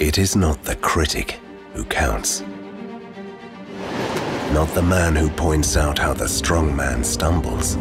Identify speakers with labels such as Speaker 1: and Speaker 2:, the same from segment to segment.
Speaker 1: It is not the critic who counts. Not the man who points out how the strong man stumbles,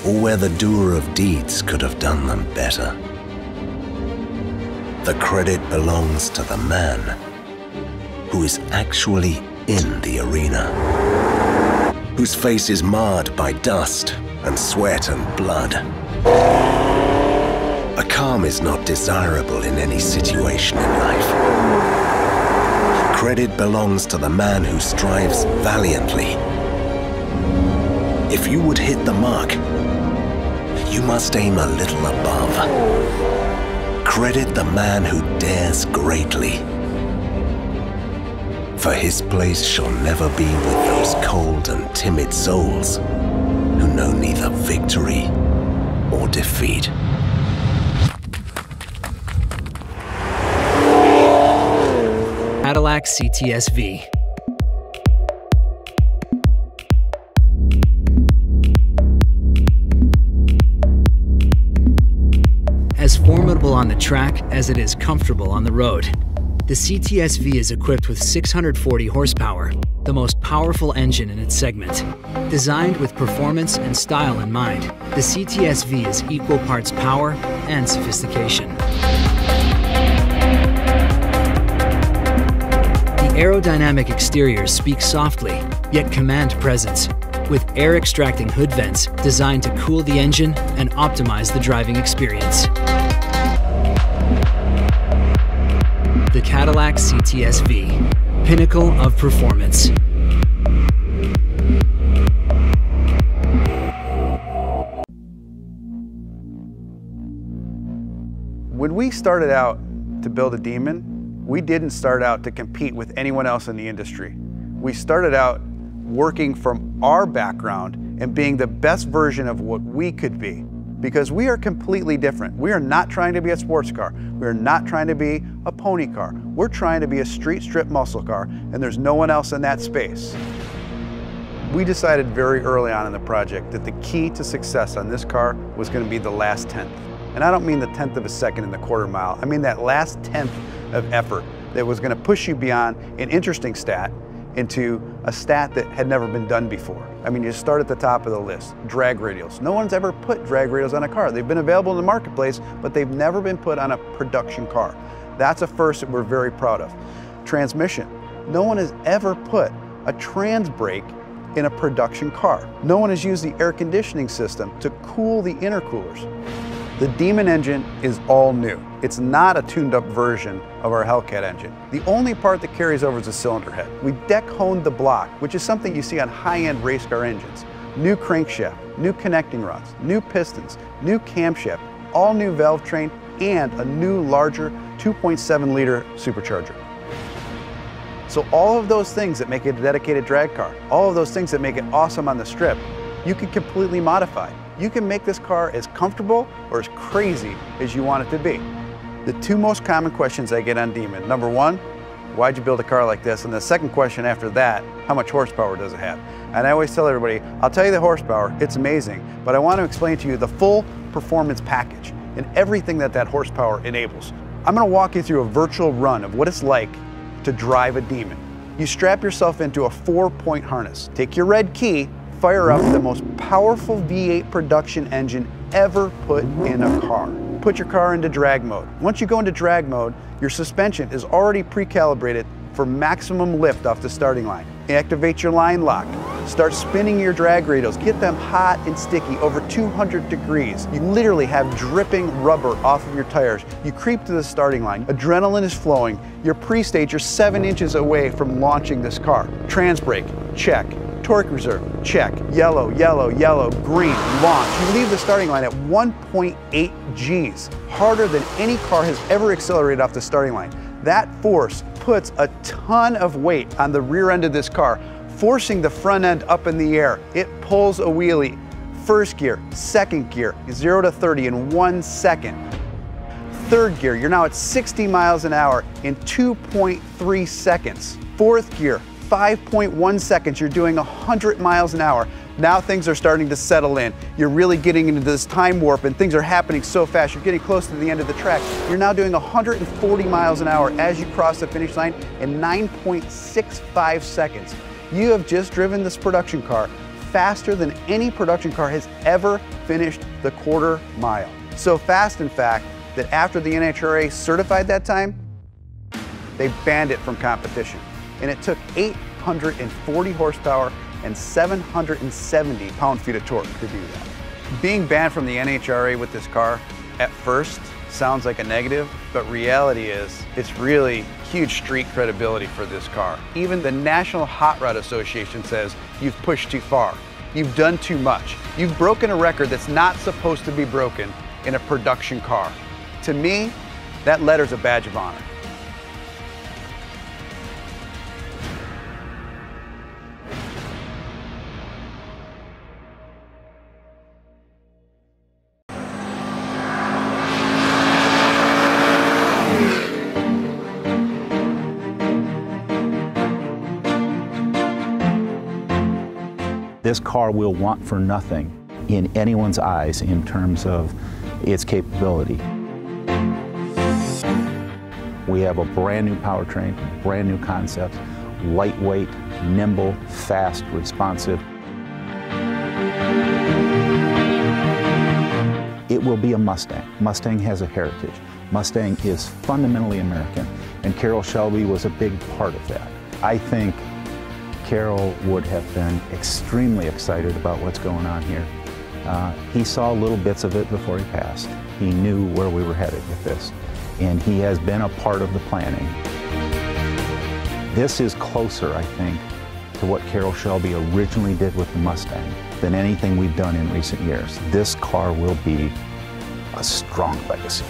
Speaker 1: or where the doer of deeds could have done them better. The credit belongs to the man who is actually in the arena, whose face is marred by dust and sweat and blood. A calm is not desirable in any situation in life. Credit belongs to the man who strives valiantly. If you would hit the mark, you must aim a little above. Credit the man who dares greatly, for his place shall never be with those cold and timid souls who know neither victory or defeat.
Speaker 2: Cadillac CTS-V. As formidable on the track as it is comfortable on the road, the CTS-V is equipped with 640 horsepower, the most powerful engine in its segment. Designed with performance and style in mind, the CTS-V is equal parts power and sophistication. The aerodynamic exteriors speak softly, yet command presence, with air-extracting hood vents designed to cool the engine and optimize the driving experience. The Cadillac CTS-V, pinnacle of performance.
Speaker 3: When we started out to build a Demon, we didn't start out to compete with anyone else in the industry. We started out working from our background and being the best version of what we could be, because we are completely different. We are not trying to be a sports car. We are not trying to be a pony car. We're trying to be a street strip muscle car, and there's no one else in that space. We decided very early on in the project that the key to success on this car was going to be the last tenth. And I don't mean the 1/10 of a second in the quarter mile. I mean that last 1/10 of effort that was going to push you beyond an interesting stat into a stat that had never been done before. I mean, you start at the top of the list. Drag radials. No one's ever put drag radials on a car. They've been available in the marketplace, but they've never been put on a production car. That's a first that we're very proud of. Transmission. No one has ever put a trans brake in a production car. No one has used the air conditioning system to cool the intercoolers. The Demon engine is all new. It's not a tuned up version of our Hellcat engine. The only part that carries over is the cylinder head. We deck honed the block, which is something you see on high-end race car engines. New crankshaft, new connecting rods, new pistons, new camshaft, all new valve train, and a new larger 2.7 liter supercharger. So all of those things that make it a dedicated drag car, all of those things that make it awesome on the strip, you can completely modify. You can make this car as comfortable or as crazy as you want it to be. The two most common questions I get on Demon: number one, why'd you build a car like this? And the second question after that, how much horsepower does it have? And I always tell everybody, I'll tell you the horsepower, it's amazing, but I want to explain to you the full performance package and everything that horsepower enables. I'm going to walk you through a virtual run of what it's like to drive a Demon. You strap yourself into a 4-point harness, take your red key, fire up the most powerful V8 production engine ever put in a car. Put your car into drag mode. Once you go into drag mode, your suspension is already pre-calibrated for maximum lift off the starting line. Activate your line lock. Start spinning your drag radials. Get them hot and sticky, over 200 degrees. You literally have dripping rubber off of your tires. You creep to the starting line. Adrenaline is flowing. You're pre-stage. You're 7 inches away from launching this car. Trans brake, check. Torque reserve, check. Yellow, yellow, yellow, green, launch. You leave the starting line at 1.8 Gs, harder than any car has ever accelerated off the starting line. That force puts a ton of weight on the rear end of this car, forcing the front end up in the air. It pulls a wheelie. First gear, second gear, 0 to 30 in 1 second. Third gear, you're now at 60 miles an hour in 2.3 seconds. Fourth gear, 5.1 seconds, you're doing 100 miles an hour. Now things are starting to settle in. You're really getting into this time warp and things are happening so fast. You're getting close to the end of the track. You're now doing 140 miles an hour as you cross the finish line in 9.65 seconds. You have just driven this production car faster than any production car has ever finished the quarter mile. So fast, in fact, that after the NHRA certified that time, they banned it from competition. And it took 840 horsepower and 770 pound-feet of torque to do that. Being banned from the NHRA with this car at first sounds like a negative, but reality is it's really huge street credibility for this car. Even the National Hot Rod Association says you've pushed too far. You've done too much. You've broken a record that's not supposed to be broken in a production car. To me, that letter's a badge of honor.
Speaker 4: This car will want for nothing in anyone's eyes in terms of its capability. We have a brand new powertrain, brand new concept, lightweight, nimble, fast, responsive. It will be a Mustang. Mustang has a heritage. Mustang is fundamentally American, and Carroll Shelby was a big part of that. I think Carroll would have been extremely excited about what's going on here. He saw little bits of it before he passed. He knew where we were headed with this, and he has been a part of the planning. This is closer, I think, to what Carroll Shelby originally did with the Mustang than anything we've done in recent years. This car will be a strong legacy.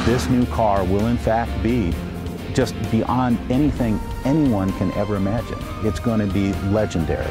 Speaker 4: This new car will in fact be just beyond anything anyone can ever imagine. It's going to be legendary.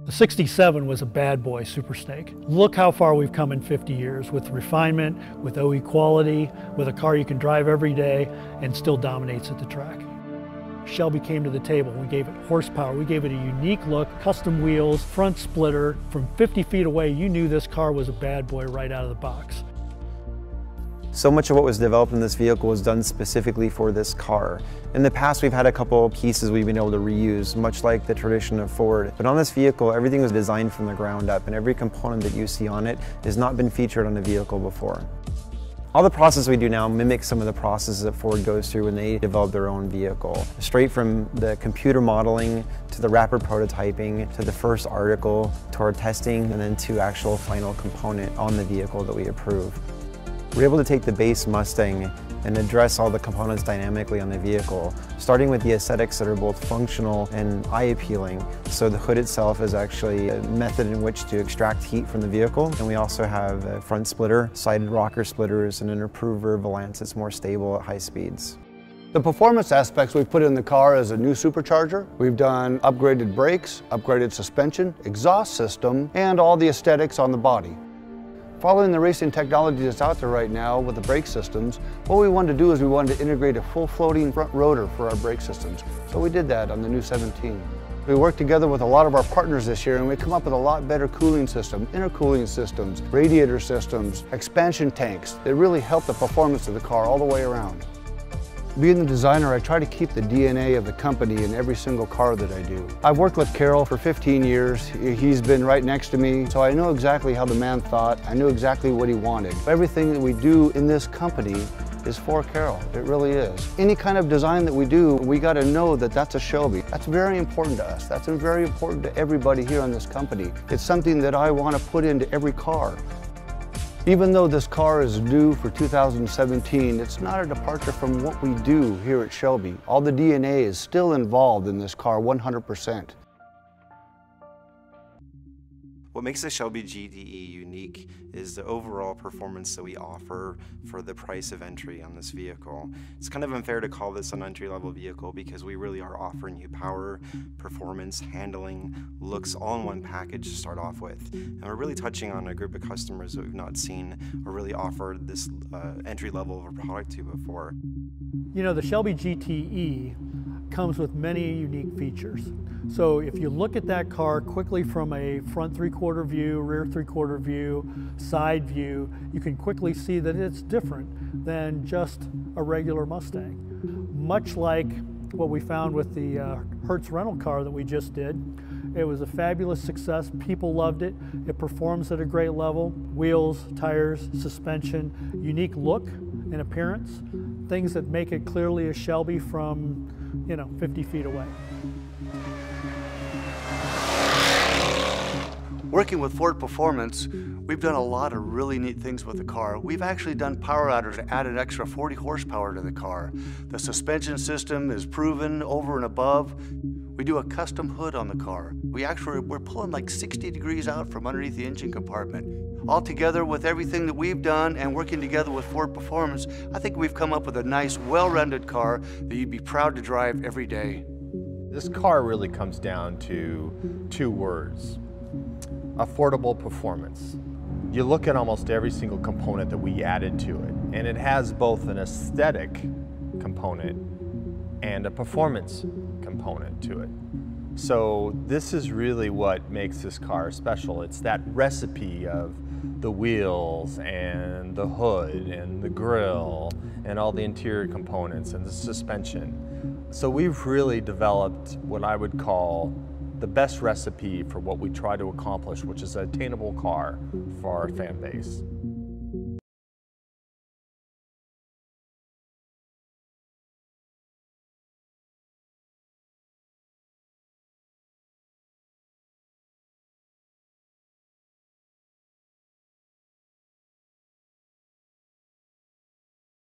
Speaker 5: The 67 was a bad boy super snake. Look how far we've come in 50 years with refinement, with OE quality, with a car you can drive every day and still dominates at the track. Shelby came to the table. We gave it horsepower. We gave it a unique look, custom wheels, front splitter. From 50 feet away, you knew this car was a bad boy right out of the box.
Speaker 6: So much of what was developed in this vehicle was done specifically for this car. In the past, we've had a couple pieces we've been able to reuse, much like the tradition of Ford. But on this vehicle, everything was designed from the ground up, and every component that you see on it has not been featured on a vehicle before. All the process we do now mimics some of the processes that Ford goes through when they develop their own vehicle. Straight from the computer modeling, to the rapid prototyping, to the first article, to our testing, and then to actual final component on the vehicle that we approve. We're able to take the base Mustang and address all the components dynamically on the vehicle, starting with the aesthetics that are both functional and eye-appealing. So the hood itself is actually a method in which to extract heat from the vehicle, and we also have a front splitter, side rocker splitters, and an improved valance that's more stable at high speeds.
Speaker 3: The performance aspects we've put in the car is a new supercharger. We've done upgraded brakes, upgraded suspension, exhaust system, and all the aesthetics on the body. Following the racing technology that's out there right now with the brake systems, what we wanted to do is we wanted to integrate a full floating front rotor for our brake systems. So we did that on the new 17. We worked together with a lot of our partners this year and we come up with a lot better cooling system, intercooling systems, radiator systems, expansion tanks that really help the performance of the car all the way around. Being the designer, I try to keep the DNA of the company in every single car that I do. I've worked with Carroll for 15 years. He's been right next to me, so I know exactly how the man thought. I knew exactly what he wanted. Everything that we do in this company is for Carroll. It really is. Any kind of design that we do, we got to know that that's a Shelby. That's very important to us. That's very important to everybody here on this company. It's something that I want to put into every car. Even though this car is due for 2017, it's not a departure from what we do here at Shelby. All the DNA is still involved in this car 100%.
Speaker 6: What makes the Shelby GTE unique is the overall performance that we offer for the price of entry on this vehicle. It's kind of unfair to call this an entry-level vehicle because we really are offering you power, performance, handling, looks, all in one package to start off with. And we're really touching on a group of customers that we've not seen or really offered this entry level of a product to before.
Speaker 5: You know, the Shelby GTE comes with many unique features. So if you look at that car quickly from a front three-quarter view, rear three-quarter view, side view, you can quickly see that it's different than just a regular Mustang. Much like what we found with the Hertz rental car that we just did. It was a fabulous success. People loved it. It performs at a great level. Wheels, tires, suspension, unique look and appearance. Things that make it clearly a Shelby from, 50 feet away.
Speaker 7: Working with Ford Performance, we've done a lot of really neat things with the car. We've actually done power adders to add an extra 40 horsepower to the car. The suspension system is proven over and above. We do a custom hood on the car. We're pulling like 60 degrees out from underneath the engine compartment. All together with everything that we've done and working together with Ford Performance, I think we've come up with a nice, well-rounded car that you'd be proud to drive every day.
Speaker 8: This car really comes down to two words: affordable performance. You look at almost every single component that we added to it, and it has both an aesthetic component and a performance component to it. So this is really what makes this car special. It's that recipe of the wheels and the hood and the grille and all the interior components and the suspension. So we've really developed what I would call the best recipe for what we try to accomplish, which is an attainable car for our fan base.